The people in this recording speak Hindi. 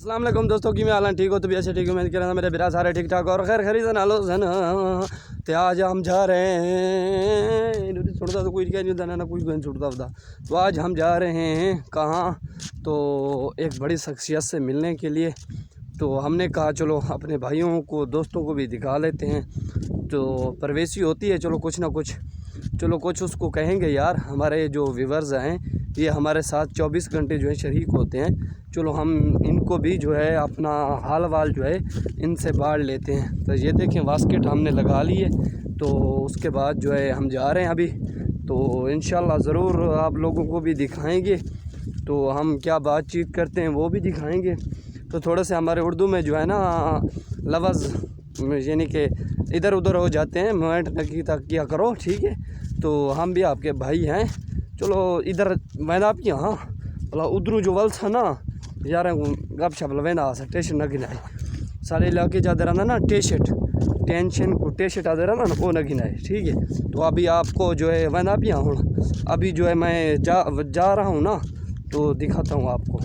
अस्सलाम वालेकुम दोस्तों की मैं हाल ठीक हो तो भी अच्छे ठीक हो मैं कह रहा था मेरे बिरा सारे ठीक ठाक और खैर खरीद नालो सन ते आज हम जा रहे हैं छुड़ता तो कोई क्या नहीं होता ना कोई छुड़ता होता। तो आज हम जा रहे हैं कहाँ, तो एक बड़ी शख्सियत से मिलने के लिए। तो हमने कहा चलो अपने भाइयों को दोस्तों को भी दिखा लेते हैं। तो परवेसी होती है, चलो कुछ ना कुछ उसको कहेंगे यार। हमारे जो व्यूवर्स हैं ये हमारे साथ 24 घंटे जो है शरीक होते हैं, चलो हम इनको भी जो है अपना हाल वाल जो है इनसे बाढ़ लेते हैं। तो ये देखें बास्केट हमने लगा ली है, तो उसके बाद जो है हम जा रहे हैं अभी। तो इंशाल्लाह ज़रूर आप लोगों को भी दिखाएंगे, तो हम क्या बातचीत करते हैं वो भी दिखाएंगे। तो थोड़े से हमारे उर्दू में जो है ना लफ्ज़ यानी कि इधर उधर हो जाते हैं, मोमेंट नकी तक किया करो, ठीक है। तो हम भी आपके भाई हैं, चलो इधर मैंने आप यहाँ भला उधरों जो वल था ना यार गप शप लवेंदा टेंशन न गिनाए सारे इलाके जाते रहना ना टेंशन को टेशट आते रहना ना वो न गिनाए, ठीक है। तो अभी आपको जो है मैंने आप यहाँ हूँ अभी जो है मैं जा रहा हूँ ना, तो दिखाता हूँ आपको।